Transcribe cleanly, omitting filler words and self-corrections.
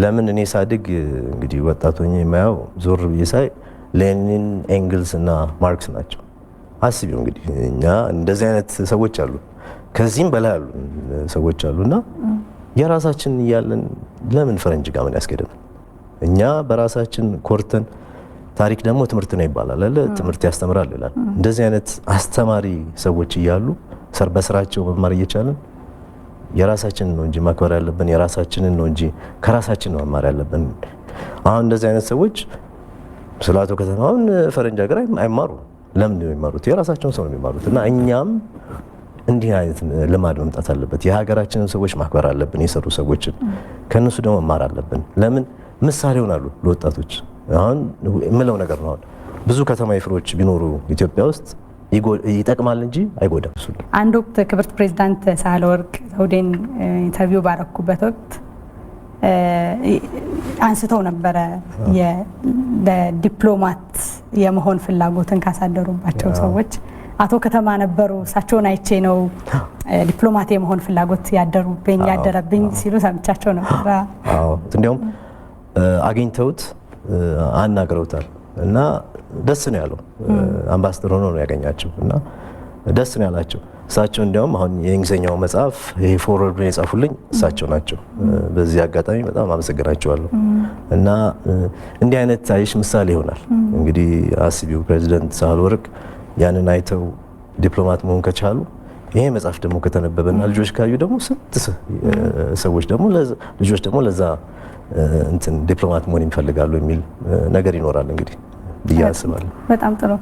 ለምን እኔ ሳድግ እንግዲህ ወጣቶኝ የማየው ዞር ብዬ ሳይ ሌኒን ኤንግልስ እና ማርክስ ናቸው። አስቢው እንግዲህ እኛ እንደዚህ አይነት ሰዎች አሉ፣ ከዚህም በላይ ያሉ ሰዎች አሉና የራሳችን እያለን ለምን ፈረንጅ ጋር ምን ያስገደናል? እኛ በራሳችን ኮርተን ታሪክ ደግሞ ትምህርት ነው ይባላል አይደል? ትምህርት ያስተምራል ይላል። እንደዚህ አይነት አስተማሪ ሰዎች እያሉ በስራቸው መማር እየቻለን የራሳችንን ነው እንጂ ማክበር ያለብን የራሳችንን ነው እንጂ ከራሳችን ነው መማር ያለብን። አሁን እንደዚህ አይነት ሰዎች ስለ አቶ ከተማውን ፈረንጅ ሀገር አይማሩ። ለምን ነው የሚማሩት? የራሳቸውን ሰው ነው የሚማሩት። እና እኛም እንዲህ አይነት ልማድ መምጣት አለበት። የሀገራችንን ሰዎች ማክበር አለብን። የሰሩ ሰዎችን ከነሱ ደግሞ መማር አለብን። ለምን ምሳሌ ይሆናሉ ለወጣቶች። አሁን የምለው ነገር ነው። ብዙ ከተማ ይፍሮች ቢኖሩ ኢትዮጵያ ውስጥ ይጠቅማል እንጂ አይጎዳም። አንድ ወቅት ክብርት ፕሬዝዳንት ሳህለወርቅ ዘውዴን ኢንተርቪው ባረኩበት ወቅት አንስተው ነበረ ለዲፕሎማት የመሆን ፍላጎትን ካሳደሩባቸው ሰዎች አቶ ከተማ ነበሩ። እሳቸውን አይቼ ነው ዲፕሎማት የመሆን ፍላጎት ያደረብኝ ሲሉ ሰምቻቸው ነበር። አዎ እንዲያውም አግኝተውት አናግረውታል እና ደስ ነው ያለው። አምባሳደር ሆኖ ነው ያገኛቸው እና ደስ ነው ያላቸው። እሳቸው እንዲያውም አሁን የእንግሊዝኛው መጽሐፍ ይሄ ፎርወርድ የጻፉልኝ እሳቸው ናቸው። በዚህ አጋጣሚ በጣም አመሰግናቸዋለሁ። እና እንዲህ አይነት አይሽ ምሳሌ ይሆናል። እንግዲህ አስቢው ፕሬዚደንት ሳህለወርቅ ያንን አይተው ዲፕሎማት መሆን ከቻሉ ይሄ መጽሐፍ ደግሞ ከተነበበና ልጆች ካዩ ደግሞ ስንት ሰዎች ደግሞ ልጆች ደግሞ ለዛ እንትን ዲፕሎማት መሆን ይፈልጋሉ የሚል ነገር ይኖራል እንግዲህ ብዬ አስባለሁ። በጣም ጥሩ።